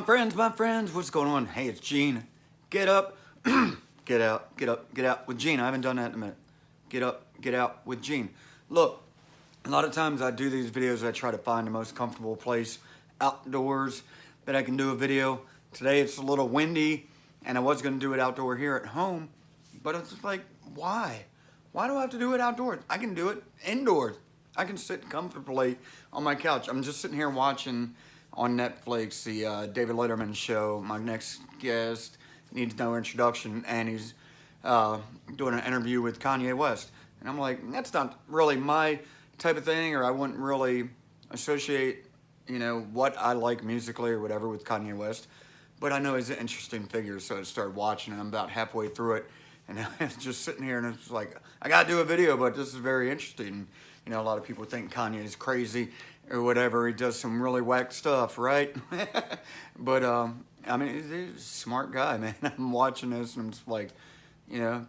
My friends, what's going on? Hey, it's Gene. Get up, get out, get up, get out with Gene. I haven't done that in a minute. Get up, get out with Gene. Look, a lot of times I do these videos, I try to find the most comfortable place outdoors that I can do a video. Today it's a little windy, and I was gonna do it outdoor here at home, but it's like, why? Why do I have to do it outdoors? I can do it indoors. I can sit comfortably on my couch. I'm just sitting here watching on Netflix the David Letterman show. My next guest needs no introduction, and he's doing an interview with Kanye West. And I'm like, that's not really my type of thing, or I wouldn't really associate, what I like musically or whatever with Kanye West. But I know he's an interesting figure, so I started watching, and I'm about halfway through it. And I was just sitting here, and it's like, I gotta do a video, but this is very interesting. A lot of people think Kanye is crazy or whatever. He does some really whack stuff, right? But, I mean, he's a smart guy, man. I'm watching this, and I'm just like,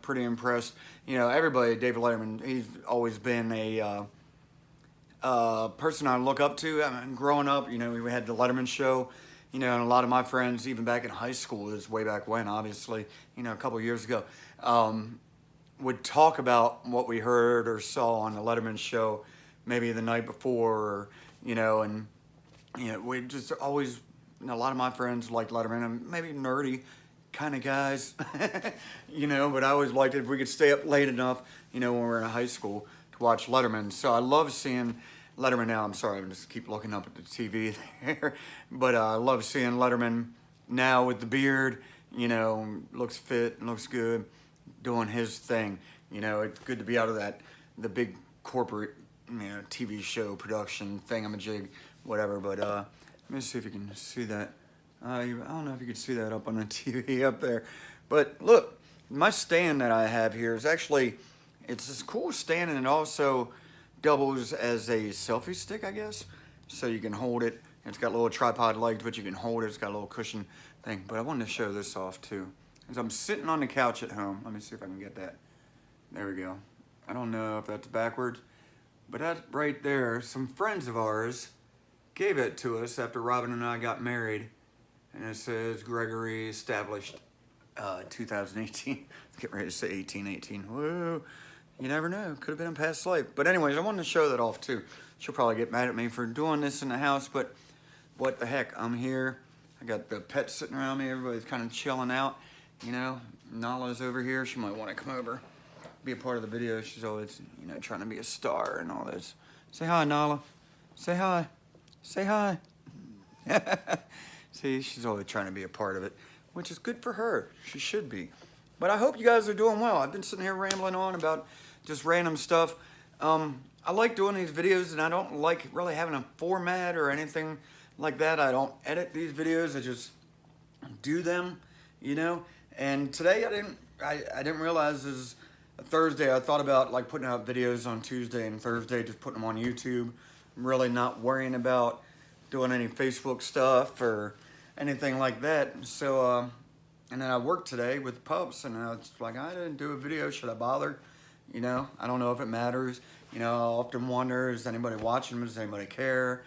pretty impressed. Everybody, David Letterman, he's always been a person I look up to. I mean, growing up, we had the Letterman show, and a lot of my friends, even back in high school, this was way back when, obviously, a couple of years ago, would talk about what we heard or saw on the Letterman show maybe the night before, and we just always, a lot of my friends liked Letterman, and maybe nerdy kind of guys, but I always liked it if we could stay up late enough, when we were in high school to watch Letterman. So I love seeing Letterman now. I'm sorry, I just keep looking up at the TV there, but I love seeing Letterman now with the beard, looks fit and looks good, doing his thing. It's good to be out of the big corporate, TV show production thingamajig, whatever. But let me see if you can see that. I don't know if you can see that up on the TV up there. But look, my stand that I have here is actually, it's this cool stand, and it also doubles as a selfie stick, I guess. So you can hold it. It's got little tripod legs, but you can hold it. It's got a little cushion thing. But I wanted to show this off too. As I'm sitting on the couch at home, let me see if I can get that. There we go. I don't know if that's backwards, but that right there, some friends of ours gave it to us after Robin and I got married. And it says Gregory established 2018. Get ready to say 1818. Whoa, you never know. Could have been a past life. But anyways, I wanted to show that off too. She'll probably get mad at me for doing this in the house, but what the heck, I'm here. I got the pets sitting around me. Everybody's kind of chilling out. Nala's over here. She might want to come over, be a part of the video. She's always, trying to be a star and all this. Say hi, Nala. Say hi. Say hi. See, she's always trying to be a part of it, which is good for her. She should be. But I hope you guys are doing well. I've been sitting here rambling on about just random stuff. I like doing these videos, and I don't like really having a format or anything like that. I don't edit these videos. I just do them, And today I didn't realize this is a Thursday. I thought about like putting out videos on Tuesday and Thursday, just putting them on YouTube. I'm really not worrying about doing any Facebook stuff or anything like that. So, and then I worked today with the pups, and I was like, I didn't do a video. Should I bother? I don't know if it matters. I often wonder, is anybody watching? Does anybody care?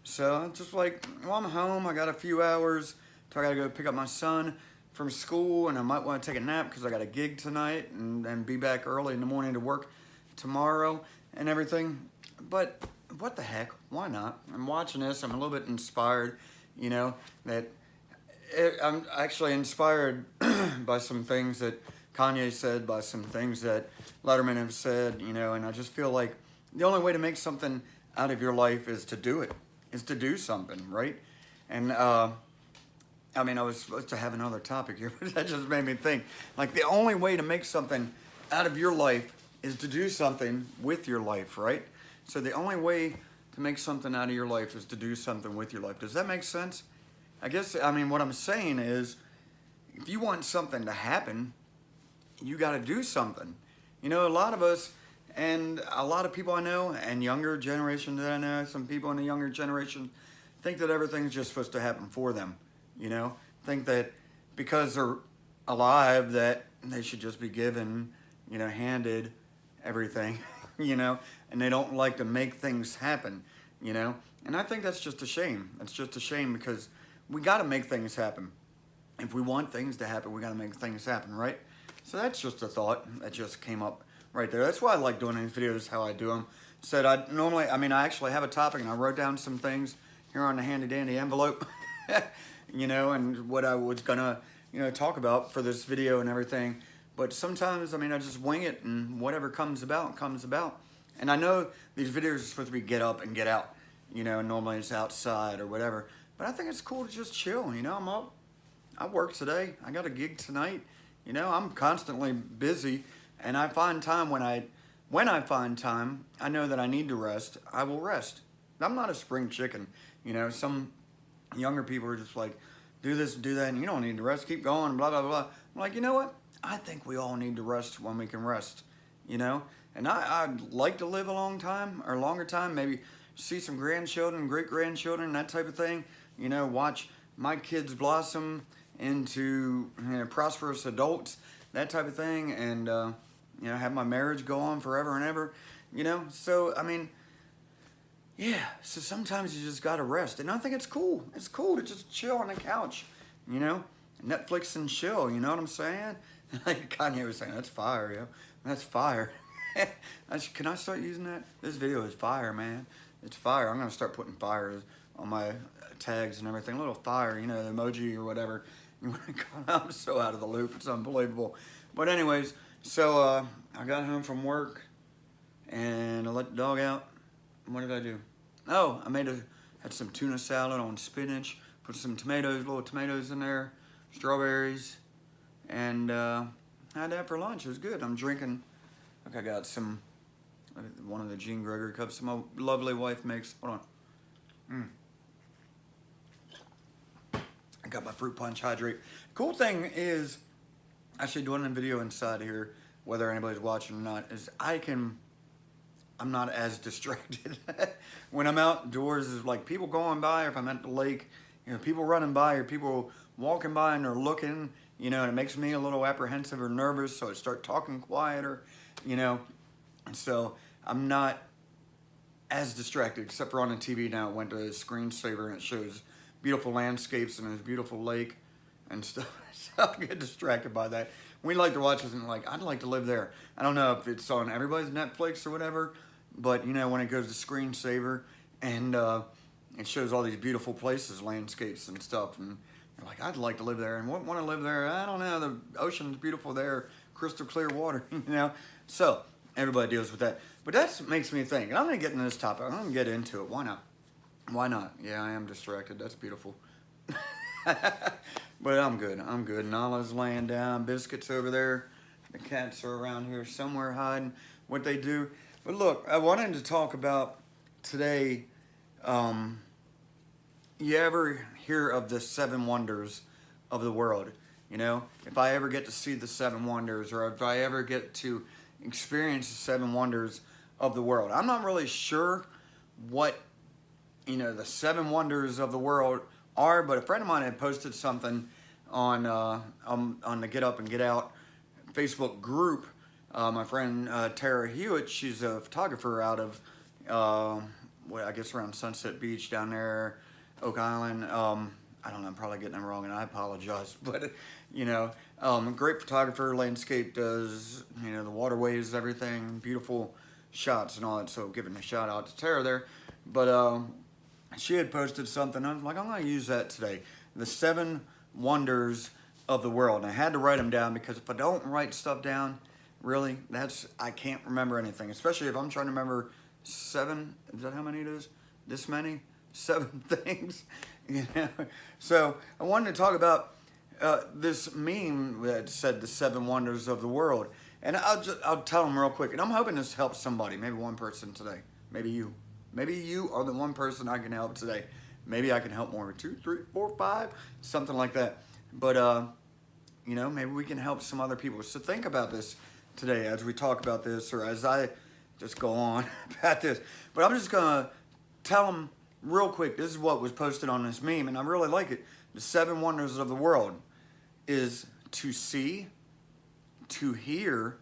So it's just like, well, I'm home. I got a few hours. So I got to go pick up my son from school, and I might want to take a nap because I got a gig tonight and be back early in the morning to work tomorrow and everything. But what the heck? Why not? I'm watching this. I'm a little bit inspired, that I'm actually inspired by some things that Kanye said, by some things that Letterman have said, and I just feel like the only way to make something out of your life is to do it, is to do something, right? And, I mean, I was supposed to have another topic here, but that just made me think. Like, the only way to make something out of your life is to do something with your life, right? So the only way to make something out of your life is to do something with your life. Does that make sense? I guess, what I'm saying is, if you want something to happen, you got to do something. A lot of us, and a lot of people I know, and younger generation that I know, some people in the younger generation, think that everything's just supposed to happen for them. Think that because they're alive that they should just be given, handed everything, and they don't like to make things happen, And I think that's just a shame. It's just a shame because we got to make things happen. If we want things to happen, we got to make things happen, right? So that's just a thought that just came up right there. That's why I like doing these videos, how I do them. Said I actually have a topic, and I wrote down some things here on the handy dandy envelope, and what I was gonna, talk about for this video and everything. But sometimes, I just wing it, and whatever comes about, comes about. And I know these videos are supposed to be get up and get out, normally it's outside or whatever. But I think it's cool to just chill, I'm up. I work today. I got a gig tonight. I'm constantly busy, and I find time when I find time, I know that I need to rest, I will rest. I'm not a spring chicken. Some younger people are just like, do this, do that, and you don't need to rest, keep going, blah, blah, blah. I'm like, you know what? I think we all need to rest when we can rest, And I'd like to live a long time, or longer time, maybe see some grandchildren, great-grandchildren, that type of thing. Watch my kids blossom into prosperous adults, that type of thing, and have my marriage go on forever and ever, so yeah, so sometimes you just gotta rest, and I think it's cool to just chill on the couch, Netflix and chill, you know what I'm saying? Like Kanye was saying, that's fire, yo, that's fire. Can I start using that? This video is fire, man. It's fire. I'm gonna start putting fires on my tags and everything, a little fire, the emoji or whatever. I'm so out of the loop, it's unbelievable. But anyways, so I got home from work and I let the dog out. What did I do? Oh, had some tuna salad on spinach, put some little tomatoes in there, strawberries, and had that for lunch. It was good. I'm drinking, I got one of the Gene Gregory cups my lovely wife makes. Hold on. I got my fruit punch hydrate. Cool thing is, actually doing a video inside here, whether anybody's watching or not, is I'm not as distracted. When I'm outdoors, is like people going by, or if I'm at the lake, people running by, or people walking by and they're looking, and it makes me a little apprehensive or nervous, so I start talking quieter, and so I'm not as distracted, except for on the TV now. It went to a screensaver and it shows beautiful landscapes and this beautiful lake and stuff. So I get distracted by that. We like to watch this and like, I'd like to live there. I don't know if it's on everybody's Netflix or whatever, but when it goes to screensaver and it shows all these beautiful places, landscapes and stuff, and you're like, I'd like to live there, and wouldn't want to live there. I don't know, the ocean's beautiful there, crystal clear water, So everybody deals with that. But that makes me think, and I'm gonna get into this topic. I'm gonna get into it. Why not? Why not? Yeah, I am distracted. That's beautiful. But I'm good. Nala's laying down. Biscuit's over there. The cats are around here somewhere hiding what they do. But look, I wanted to talk about today. You ever hear of the 7 wonders of the world? If I ever get to see the 7 wonders, or if I ever get to experience the 7 wonders of the world. I'm not really sure what the 7 wonders of the world are, but a friend of mine had posted something on the Get Up and Get Out Facebook group. My friend Tara Hewitt, she's a photographer out of I guess around Sunset Beach down there, Oak Island. I don't know, I'm probably getting them wrong, and I apologize, but great photographer, landscape, does the waterways, everything, beautiful shots and all that. So giving a shout out to Tara there, but she had posted something. I was like, I'm gonna use that today. The 7 wonders of the world. And I had to write them down, because if I don't write stuff down, really, I can't remember anything. Especially if I'm trying to remember 7. Is that how many it is? This many? 7 things. So I wanted to talk about this meme that said the 7 wonders of the world. And I'll tell them real quick. And I'm hoping this helps somebody. Maybe one person today. Maybe you. Maybe you are the one person I can help today. Maybe I can help more. 2, 3, 4, 5, something like that. But maybe we can help some other people. So think about this today as we talk about this, or as I just go on about this. But I'm just gonna tell them real quick. This is what was posted on this meme, and I really like it. The 7 wonders of the world is to see, to hear,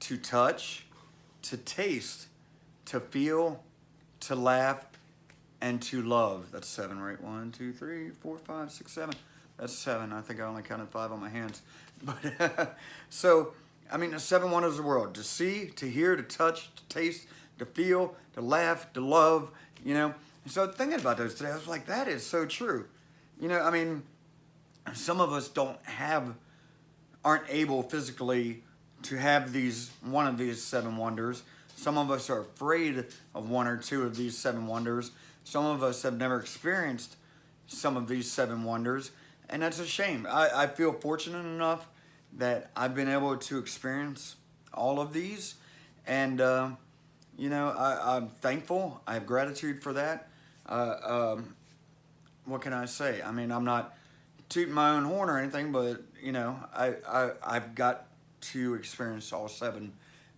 to touch, to taste, to feel, to laugh, and to love. That's 7, right? 1, 2, 3, 4, 5, 6, 7. That's 7. I think I only counted 5 on my hands. But so, I mean, the 7 wonders of the world: to see, to hear, to touch, to taste, to feel, to laugh, to love. You know. And so thinking about those today, I was like, that is so true. You know, I mean, some of us aren't able physically to have one of these 7 wonders. Some of us are afraid of 1 or 2 of these 7 wonders. Some of us have never experienced some of these 7 wonders, and that's a shame. I feel fortunate enough that I've been able to experience all of these, and you know, I'm thankful. I have gratitude for that. What can I say? I mean, I'm not tooting my own horn or anything, but you know, I've got to experience all 7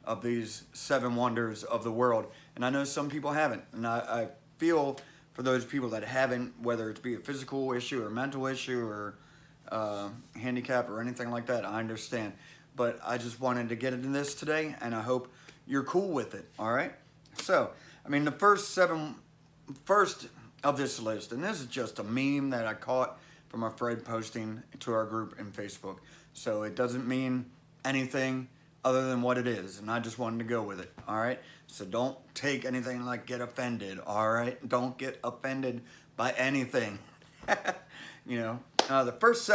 of these 7 wonders of the world, and I know some people haven't, and I feel for those people that haven't, whether it's be a physical issue or mental issue or handicap or anything like that. I understand, but I just wanted to get into this today, and I hope you're cool with it. All right. So, I mean, the first of this list, and this is just a meme that I caught from a Fred posting to our group in Facebook. So it doesn't mean anything other than what it is, and I just wanted to go with it. All right. So don't take anything like get offended. All right. Don't get offended by anything. You know, the first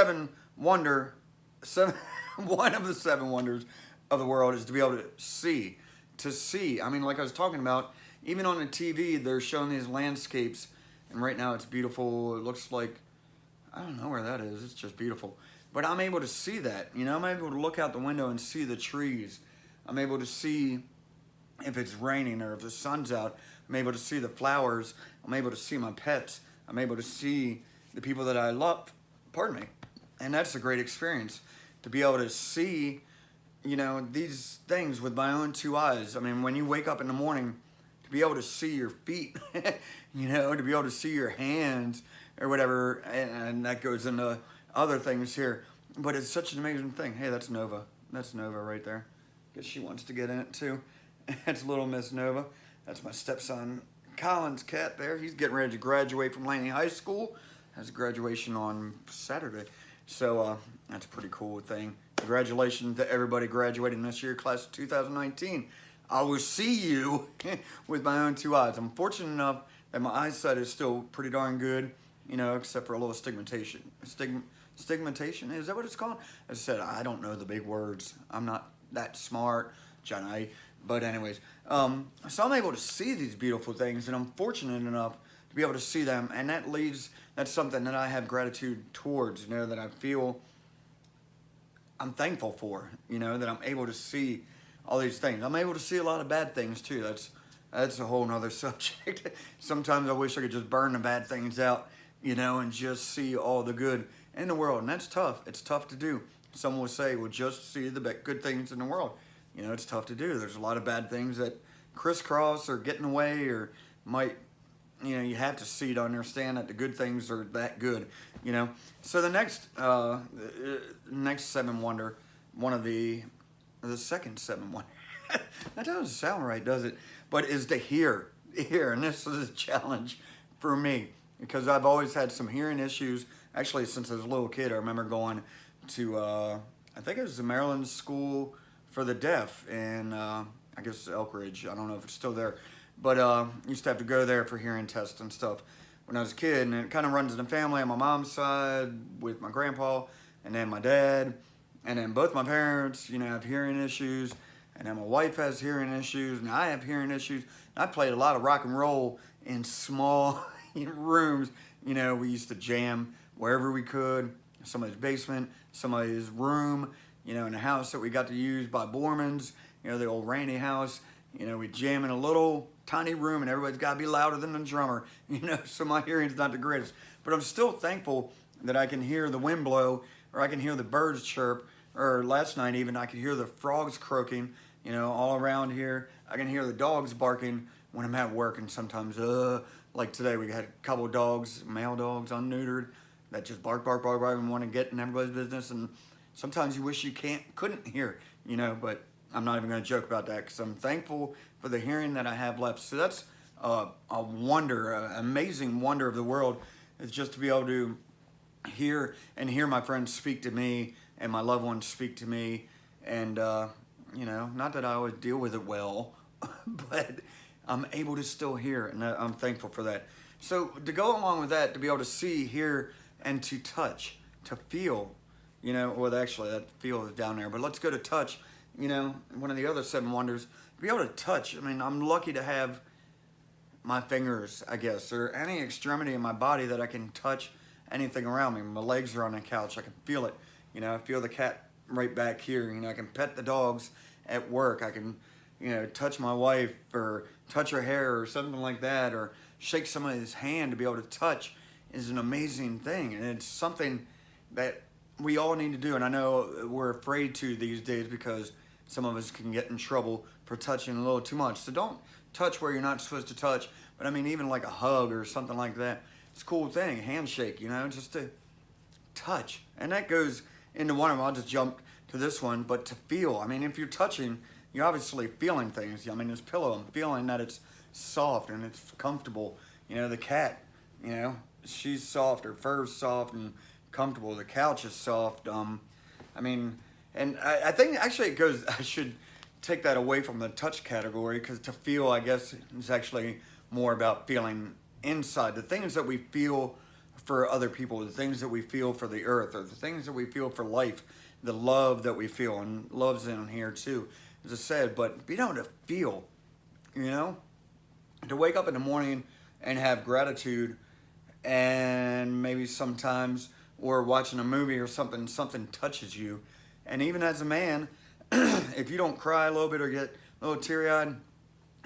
one of the 7 wonders of the world is to be able to see. To see. I mean, like I was talking about, even on the TV, they're showing these landscapes, and right now it's beautiful. It looks like, I don't know where that is. It's just beautiful. But I'm able to see that. You know, I'm able to look out the window and see the trees. I'm able to see if it's raining or if the sun's out. I'm able to see the flowers. I'm able to see my pets. I'm able to see the people that I love. Pardon me. And that's a great experience, to be able to see, you know, these things with my own 2 eyes. I mean, when you wake up in the morning, to be able to see your feet, you know, to be able to see your hands or whatever, and that goes into other things here. But it's such an amazing thing. Hey, that's Nova. That's Nova right there. Guess she wants to get in it too. That's little Miss Nova. That's my stepson Colin's cat there. He's getting ready to graduate from Laney High School. Has graduation on Saturday. So that's a pretty cool thing. Congratulations to everybody graduating this year, class of 2019. I will see you with my own 2 eyes. I'm fortunate enough that my eyesight is still pretty darn good, you know, except for a little stigmatization. Stigmatization, is that what it's called? As I said, I don't know the big words. I'm not that smart, Johnny. But anyways, so I'm able to see these beautiful things, and I'm fortunate enough to be able to see them, and that's something that I have gratitude towards, you know, that I feel I'm thankful for, you know, that I'm able to see all these things. I'm able to see a lot of bad things too. That's a whole nother subject. Sometimes I wish I could just burn the bad things out, you know, and just see all the good in the world. And that's tough. It's tough to do. Some will say, well, just see the good things in the world. You know, it's tough to do. There's a lot of bad things that crisscross or get in the way or might, you know, you have to see to understand that the good things are that good, you know. So the next 7 wonder, the second 7 wonder, that doesn't sound right, does it? But is to hear, and this is a challenge for me because I've always had some hearing issues. Actually, since I was a little kid, I remember going to, I think it was the Maryland School for the Deaf in, I guess, Elk Ridge. I don't know if it's still there. But used to have to go there for hearing tests and stuff when I was a kid. And it kind of runs in the family on my mom's side with my grandpa and then my dad. And then both my parents, you know, have hearing issues. And then my wife has hearing issues. And I have hearing issues. And I played a lot of rock and roll in small rooms. You know, we used to jam wherever we could. Somebody's basement, somebody's room, you know, in a house that we got to use by Borman's, you know, the old Randy house. You know, we jam in a little tiny room and everybody's got to be louder than the drummer, you know, so my hearing's not the greatest. But I'm still thankful that I can hear the wind blow or I can hear the birds chirp, or last night even I could hear the frogs croaking, you know, all around here. I can hear the dogs barking when I'm at work, and sometimes, like today we had a couple dogs, male dogs, unneutered, that just bark and want to get in everybody's business. And sometimes you wish you couldn't hear, you know, but I'm not even going to joke about that because I'm thankful for the hearing that I have left. So that's a wonder, an amazing wonder of the world is just to be able to hear my friends speak to me and my loved ones speak to me. And, you know, not that I always deal with it well, but I'm able to still hear, and I'm thankful for that. So to go along with that, to be able to see, hear, and to touch, to feel, you know, well, actually that feel is down there, but let's go to touch, you know, one of the other 7 wonders, to be able to touch. I mean, I'm lucky to have my fingers, I guess, or any extremity in my body that I can touch anything around me. My legs are on the couch, I can feel it. You know, I feel the cat right back here. You know, I can pet the dogs at work. I can, you know, touch my wife or touch her hair or something like that, or shake somebody's hand. To be able to touch is an amazing thing, and it's something that we all need to do. And I know we're afraid to these days because some of us can get in trouble for touching a little too much. So don't touch where you're not supposed to touch. But I mean, even like a hug or something like that, it's a cool thing. Handshake, you know, just to touch. And that goes into one of them. I'll just jump to this one, but to feel. I mean, if you're touching, you're obviously feeling things. I mean, this pillow, I'm feeling that it's soft and it's comfortable. You know, the cat, you know, she's soft, her fur's soft and comfortable. The couch is soft. I mean, and I think actually it goes, I should take that away from the touch category, because to feel, I guess, is actually more about feeling inside. The things that we feel for other people, the things that we feel for the earth, or the things that we feel for life, the love that we feel, and love's in here too, as I said, but being able to feel, you know, to wake up in the morning and have gratitude, and maybe sometimes, or watching a movie or something touches you. And even as a man, if you don't cry a little bit or get a little teary-eyed,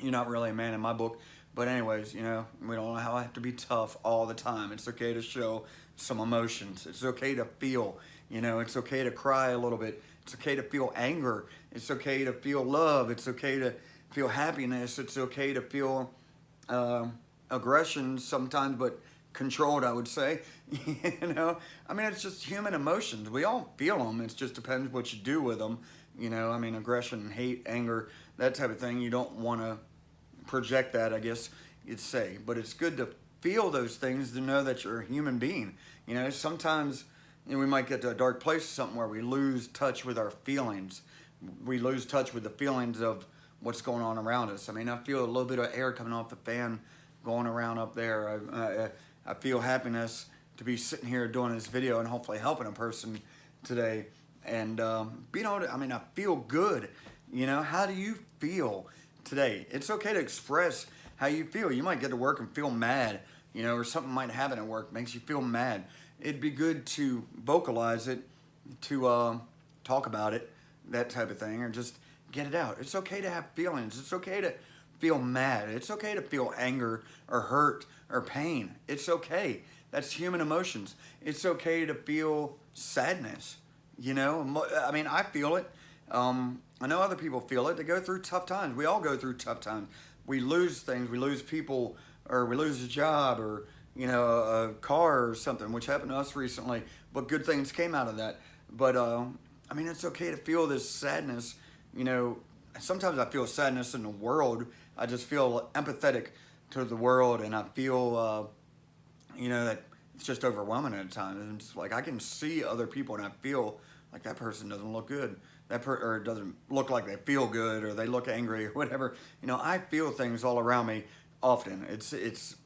you're not really a man in my book. But anyways, you know, we don't have to be tough all the time. It's okay to show some emotions. It's okay to feel, you know, it's okay to cry a little bit. It's okay to feel anger. It's okay to feel love. It's okay to feel happiness. It's okay to feel aggression sometimes, but controlled, I would say. You know, I mean, it's just human emotions. We all feel them. It just depends what you do with them. You know, I mean, aggression, hate, anger, that type of thing. You don't want to project that, I guess you'd say. But it's good to feel those things, to know that you're a human being. You know, sometimes, you know, we might get to a dark place or something where we lose touch with our feelings. We lose touch with the feelings of what's going on around us. I mean, I feel a little bit of air coming off the fan going around up there. I feel happiness to be sitting here doing this video and hopefully helping a person today. And being able to, I mean, I feel good. You know, how do you feel today? It's okay to express how you feel. You might get to work and feel mad, you know, or something might happen at work makes you feel mad. It'd be good to vocalize it, to talk about it, that type of thing, or just get it out. It's okay to have feelings. It's okay to feel mad. It's okay to feel anger or hurt or pain. It's okay. That's human emotions. It's okay to feel sadness. You know, I mean, I feel it. I know other people feel it. They go through tough times. We all go through tough times. We lose things. We lose people, or we lose a job, or, you know, a car or something, which happened to us recently. But good things came out of that. But, I mean, it's okay to feel this sadness. You know, sometimes I feel sadness in the world. I just feel empathetic to the world, and I feel, you know, that it's just overwhelming at times. And it's like I can see other people, and I feel like that person doesn't look good. Or it doesn't look like they feel good, or they look angry, or whatever. You know, I feel things all around me often. It's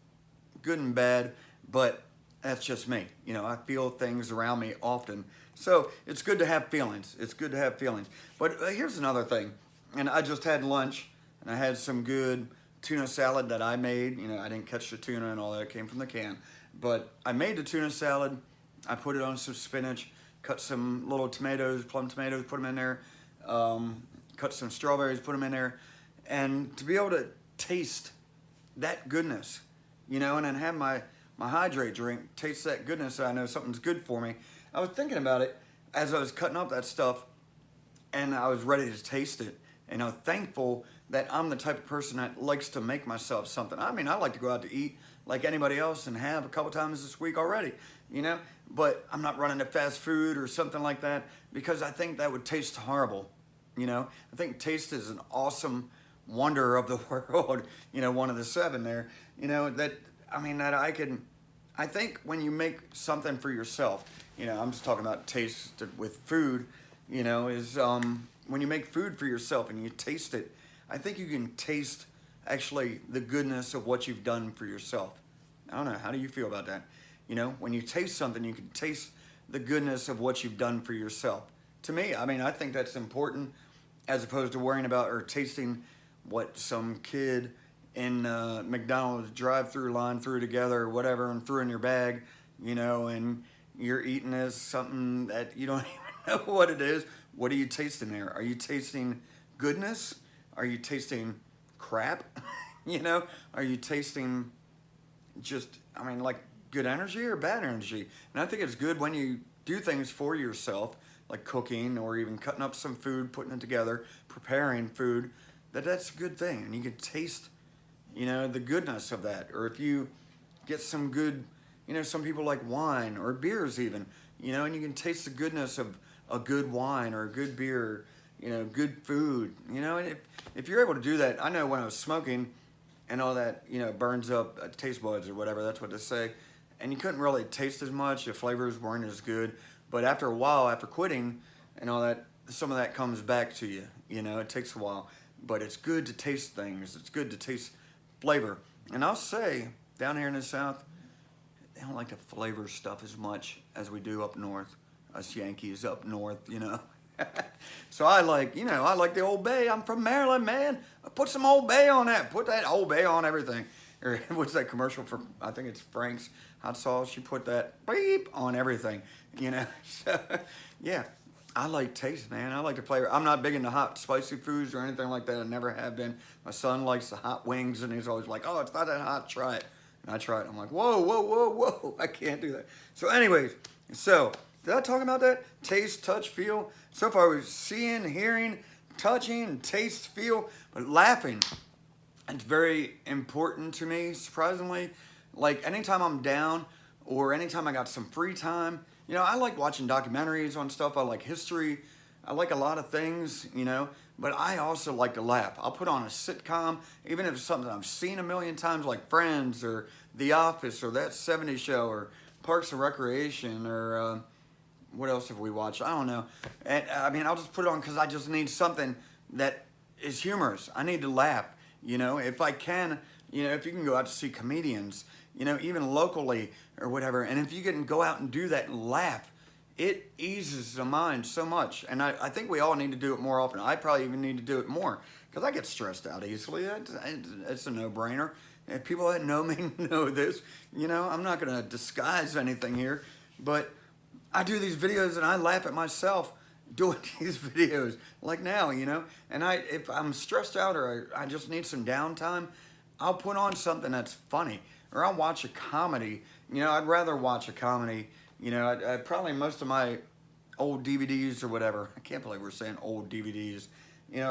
good and bad, but that's just me. You know, I feel things around me often. So it's good to have feelings. It's good to have feelings. But here's another thing. And I just had lunch, and I had some good tuna salad that I made. You know, I didn't catch the tuna and all that. It came from the can. But I made the tuna salad. I put it on some spinach, cut some little tomatoes, plum tomatoes, put them in there, cut some strawberries, put them in there. And to be able to taste that goodness, you know, and then have my hydrate drink, taste that goodness so I know something's good for me. I was thinking about it as I was cutting up that stuff, and I was ready to taste it. And I'm thankful that I'm the type of person that likes to make myself something. I mean, I like to go out to eat like anybody else and have a couple times this week already, you know? But I'm not running to fast food or something like that, because I think that would taste horrible, you know? I think taste is an awesome wonder of the world, one of the seven there, that, that I think when you make something for yourself, I'm just talking about taste with food, is when you make food for yourself and you taste it, I think you can taste actually the goodness of what you've done for yourself. I don't know, how do you feel about that? When you taste something, you can taste the goodness of what you've done for yourself. To me, I think that's important, as opposed to worrying about or tasting what some kid in McDonald's drive-through line threw together or whatever and threw in your bag, and you're eating this something that you don't even know what it is. What are you tasting there? Are you tasting goodness? Are you tasting crap? Are you tasting just, like good energy or bad energy? And I think it's good when you do things for yourself, like cooking or even cutting up some food, putting it together, preparing food, that's a good thing. And you can taste, the goodness of that. Or if you get some good, some people like wine or beers even, and you can taste the goodness of a good wine or a good beer, good food, and if you're able to do that, I know when I was smoking and all that, burns up taste buds or whatever, that's what they say, and you couldn't really taste as much, the flavors weren't as good, but after a while, after quitting and all that, some of that comes back to you, it takes a while, but it's good to taste things, it's good to taste flavor, and I'll say, down here in the South, they don't like to flavor stuff as much as we do up north, us Yankees up north, So I like the Old Bay. I'm from Maryland, man. Put some Old Bay on that. Put that Old Bay on everything. Or what's that commercial for? I think it's Frank's hot sauce. She put that beep on everything, So, yeah, I like taste, man. I like the flavor. I'm not big into hot, spicy foods or anything like that. I never have been. My son likes the hot wings, and he's always like, oh, it's not that hot. Try it. And I try it. I'm like, whoa, whoa, whoa, whoa. I can't do that. So anyways, did I talk about that? Taste, touch, feel. So far we're seeing, hearing, touching, taste, feel, but laughing. It's very important to me, surprisingly. Like anytime I'm down or anytime I got some free time, I like watching documentaries on stuff. I like history. I like a lot of things, but I also like to laugh. I'll put on a sitcom, even if it's something I've seen a million times, like Friends or The Office or That 70s Show or Parks and Recreation or what else have we watched? I don't know. And I'll just put it on because I just need something that is humorous. I need to laugh. If I can, if you can go out to see comedians, even locally or whatever, and if you can go out and do that and laugh, it eases the mind so much. And I think we all need to do it more often. I probably even need to do it more because I get stressed out easily. It's a no-brainer. If people that know me know this, I'm not going to disguise anything here, but I do these videos and I laugh at myself doing these videos like now, and if I'm stressed out or I just need some downtime, I'll put on something that's funny or I'll watch a comedy. I'd rather watch a comedy. I probably most of my old DVDs or whatever, I can't believe we're saying old DVDs,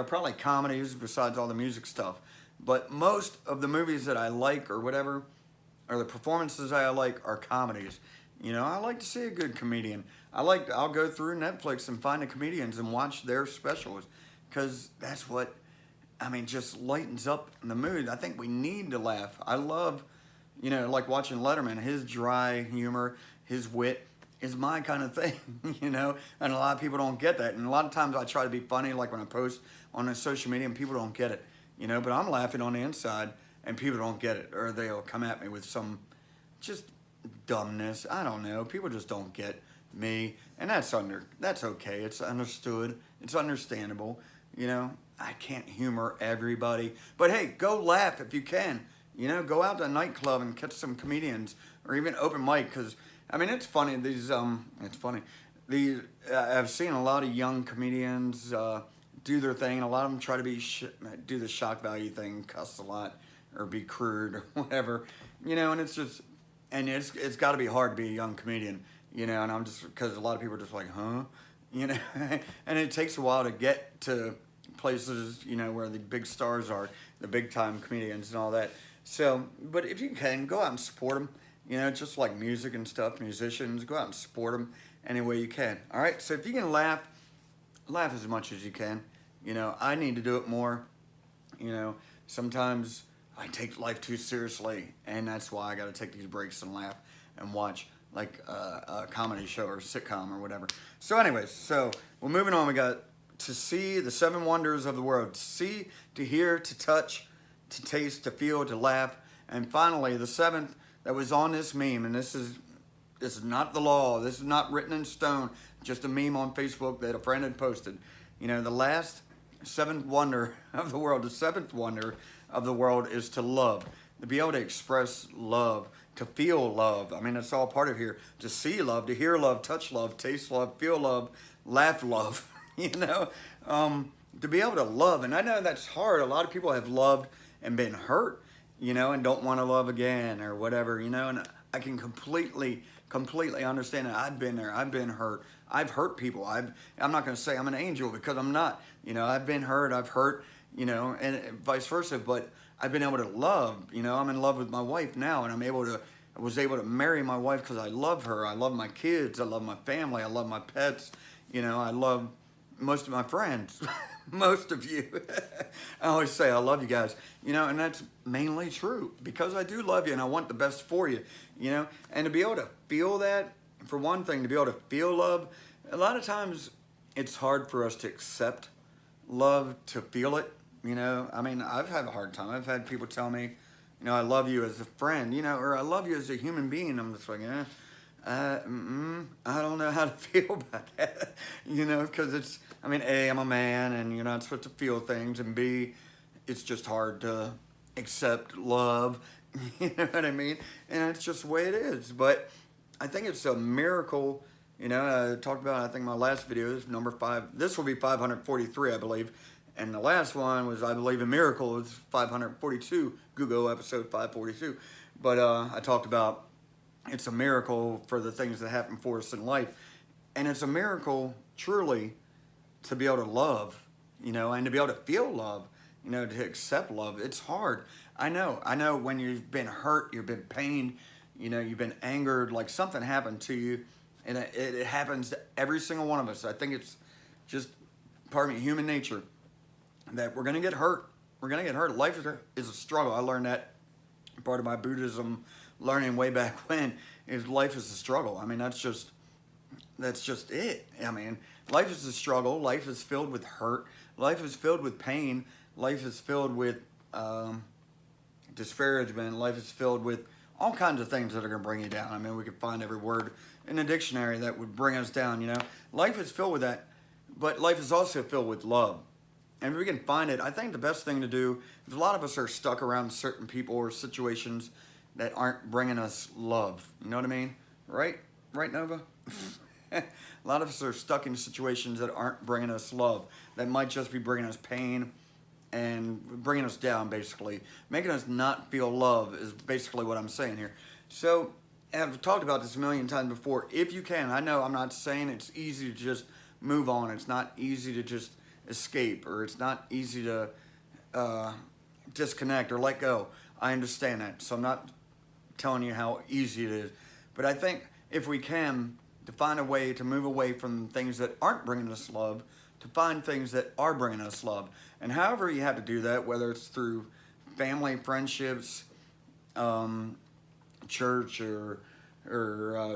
probably comedies besides all the music stuff. But most of the movies that I like or whatever, or the performances I like are comedies. I like to see a good comedian. I'll go through Netflix and find the comedians and watch their specials because that's what, just lightens up the mood. I think we need to laugh. I love, like watching Letterman, his dry humor, his wit is my kind of thing, and a lot of people don't get that. And a lot of times I try to be funny, like when I post on the social media and people don't get it, but I'm laughing on the inside and people don't get it, or they'll come at me with some just dumbness. I don't know. People just don't get me, and that's okay. It's understood. It's understandable. I can't humor everybody, but hey, go laugh if you can. Go out to a nightclub and catch some comedians, or even open mic, because it's funny. It's funny. I've seen a lot of young comedians do their thing, and a lot of them try to do the shock value thing, cuss a lot, or be crude or whatever. And it's just. And it's got to be hard to be a young comedian, and I'm just, because a lot of people are just like, huh? And it takes a while to get to places, where the big stars are, the big time comedians and all that. So, but if you can, go out and support them, just like music and stuff, musicians, go out and support them any way you can. All right, so if you can laugh as much as you can. I need to do it more. You know, sometimes I take life too seriously, and that's why I got to take these breaks and laugh and watch like a comedy show or a sitcom or whatever. So anyways, so we're moving on. We got to see the 7 wonders of the world. To see, to hear, to touch, to taste, to feel, to laugh. And finally, the 7th that was on this meme, and this is not the law. This is not written in stone. Just a meme on Facebook that a friend had posted. You know, the last 7th wonder of the world, the 7th wonder of the world is to love. To be able to express love, to feel love. I mean, it's all part of here. To see love, to hear love, touch love, taste love, feel love, laugh love. You know, to be able to love. And I know that's hard. A lot of people have loved and been hurt, you know, and don't want to love again or whatever, you know, and I can completely understand it. I've been there. I've been hurt. I've hurt people. I'm not going to say I'm an angel because I'm not, you know. I've been hurt. I've hurt, you know, and vice versa, but I've been able to love, you know. I'm in love with my wife now, and I was able to marry my wife because I love her. I love my kids. I love my family. I love my pets. You know, I love most of my friends, most of you. I always say I love you guys, you know, and that's mainly true because I do love you and I want the best for you, you know, and to be able to feel that, for one thing, to be able to feel love, a lot of times it's hard for us to accept love, to feel it, you know. I mean, I've had a hard time. I've had people tell me, you know, I love you as a friend, you know, or I love you as a human being. I'm just like, I don't know how to feel about that, you know, because it's, I mean, A, I'm a man and you're not supposed to feel things, and B, it's just hard to accept love, you know what I mean? And it's just the way it is. But I think it's a miracle, you know. I talked about, I think my last video is number 5. This will be 543, I believe. And the last one was, I believe, a miracle. It's 542, GuGo episode 542. But I talked about it's a miracle for the things that happen for us in life. And it's a miracle, truly, to be able to love, you know, and to be able to feel love, you know, to accept love. It's hard. I know when you've been hurt, you've been pained, you know, you've been angered, like something happened to you, and it happens to every single one of us. I think it's just, pardon me, human nature, that we're going to get hurt. We're going to get hurt. Life is a struggle. I learned that part of my Buddhism learning way back when, is life is a struggle. I mean, that's just it. I mean, life is a struggle. Life is filled with hurt. Life is filled with pain. Life is filled with disparagement. Life is filled with all kinds of things that are going to bring you down. I mean, we could find every word in the dictionary that would bring us down, you know. Life is filled with that, but life is also filled with love. And if we can find it, I think the best thing to do, is a lot of us are stuck around certain people or situations that aren't bringing us love. You know what I mean? Right? Right, Nova? A lot of us are stuck in situations that aren't bringing us love, that might just be bringing us pain and bringing us down, basically. Making us not feel love is basically what I'm saying here. So, I've talked about this a million times before. If you can, I know I'm not saying it's easy to just move on. It's not easy to just escape, or it's not easy to disconnect or let go. I understand that, so I'm not telling you how easy it is. But I think if we can, to find a way to move away from things that aren't bringing us love, to find things that are bringing us love. And however you have to do that, whether it's through family, friendships, church, or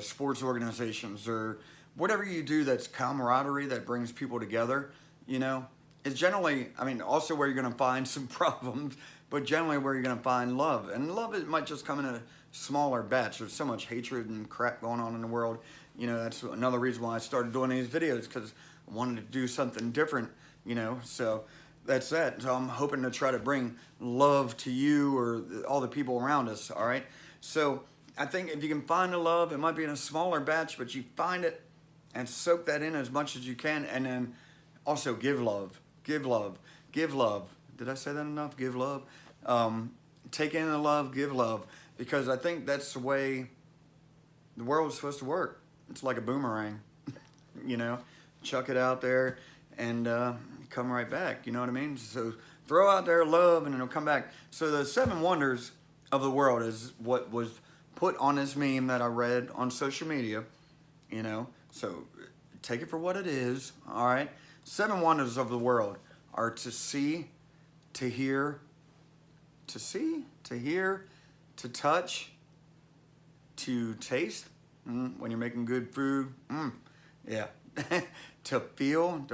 sports organizations, or whatever you do that's camaraderie, that brings people together, you know, it's generally, I mean, also where you're going to find some problems, but generally where you're going to find love. And love, it might just come in a smaller batch. There's so much hatred and crap going on in the world. You know, that's another reason why I started doing these videos, because I wanted to do something different, you know. So that's that. So I'm hoping to try to bring love to you or all the people around us, all right? So I think if you can find the love, it might be in a smaller batch, but you find it and soak that in as much as you can, and then also give love, give love, give love. Did I say that enough? Give love. Take in the love, give love, because I think that's the way the world is supposed to work. It's like a boomerang, you know, chuck it out there and come right back, you know what I mean? So throw out there love and it'll come back. So the 7 wonders of the world is what was put on this meme that I read on social media, you know, so take it for what it is, all right? 7 wonders of the world are to see, to hear, to see, to hear, to touch, to taste, when you're making good food, yeah, to feel,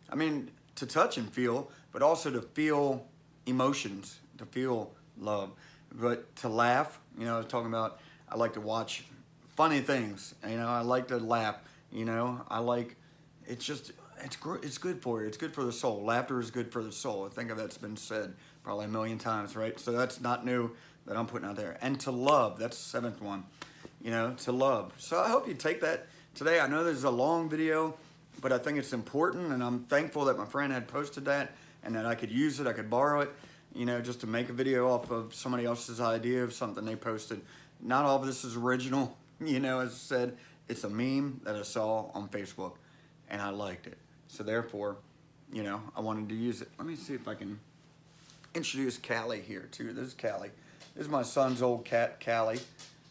I mean, to touch and feel, but also to feel emotions, to feel love, but to laugh, you know, I was talking about, I like to watch funny things, you know, I like to laugh, you know, I like, it's good for you, it's good for the soul. Laughter is good for the soul. I think that's been said probably a million times, right? So that's not new that I'm putting out there. And to love, that's the seventh one, you know, to love. So I hope you take that today. I know this is a long video, but I think it's important, and I'm thankful that my friend had posted that and that I could use it, I could borrow it, you know, just to make a video off of somebody else's idea of something they posted. Not all of this is original, you know, as I said, it's a meme that I saw on Facebook and I liked it. So therefore, you know, I wanted to use it. Let me see if I can introduce Callie here too. This is Callie. This is my son's old cat, Callie,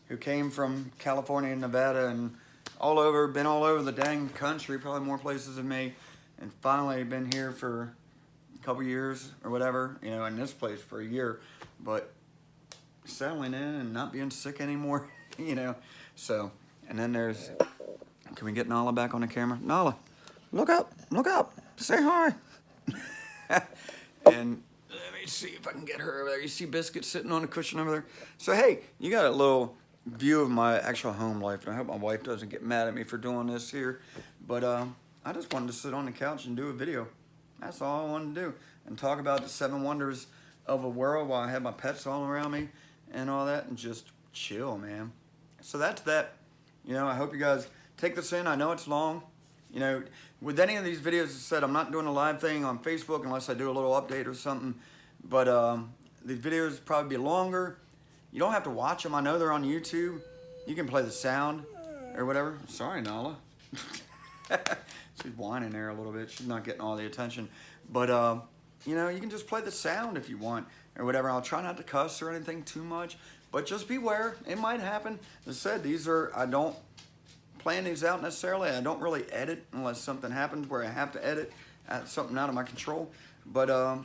who came from California and Nevada and been all over the dang country, probably more places than me, and finally been here for a couple years or whatever, you know, in this place for a year, but settling in and not being sick anymore, you know. So, and then there's, can we get Nala back on the camera? Nala, look up, say hi. And let me see if I can get her over there. You see Biscuit sitting on a cushion over there? So, hey, you got a little view of my actual home life. And I hope my wife doesn't get mad at me for doing this here. But I just wanted to sit on the couch and do a video. That's all I wanted to do. And talk about the 7 wonders of the world while I have my pets all around me and all that. And just chill, man. So that's that. You know, I hope you guys take this in. I know it's long. You know, with any of these videos, as I said, I'm not doing a live thing on Facebook unless I do a little update or something. But these videos probably be longer. You don't have to watch them. I know they're on YouTube. You can play the sound or whatever. Sorry, Nala. She's whining there a little bit. She's not getting all the attention. But, you know, you can just play the sound if you want or whatever. I'll try not to cuss or anything too much. But just beware. It might happen. As I said, these are, I don't plan these out necessarily. I don't really edit unless something happens where I have to edit something out of my control. But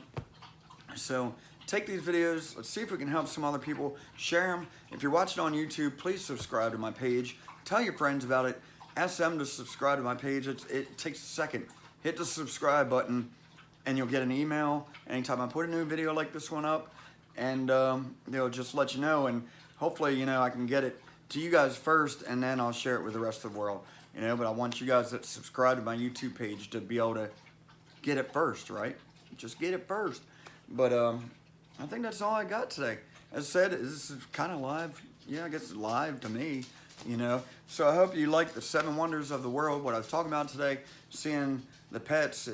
so take these videos. Let's see if we can help some other people. Share them. If you're watching on YouTube, please subscribe to my page. Tell your friends about it. Ask them to subscribe to my page. It takes a second. Hit the subscribe button and you'll get an email anytime I put a new video like this one up, and they'll just let you know, and hopefully, you know, I can get it to you guys first, and then I'll share it with the rest of the world, you know. But I want you guys that subscribe to my YouTube page to be able to get it first, right? Just get it first. But I think that's all I got today. As I said, this is kind of live. Yeah, I guess it's live to me, you know. So I hope you like the 7 wonders of the world, what I was talking about today, seeing the pets.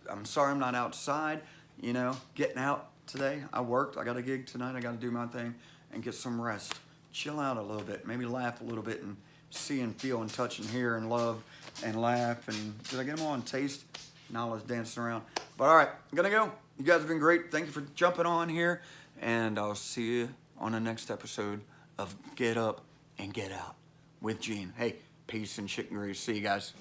I'm sorry I'm not outside, you know, getting out today. I worked. I got a gig tonight. I got to do my thing and get some rest. Chill out a little bit, maybe laugh a little bit and see and feel and touch and hear and love and laugh. And did I get them all on taste? Nala's dancing around. But all right, I'm going to go. You guys have been great. Thank you for jumping on here. And I'll see you on the next episode of Get Up and Get Out with Gene. Hey, peace and chicken grease. See you guys.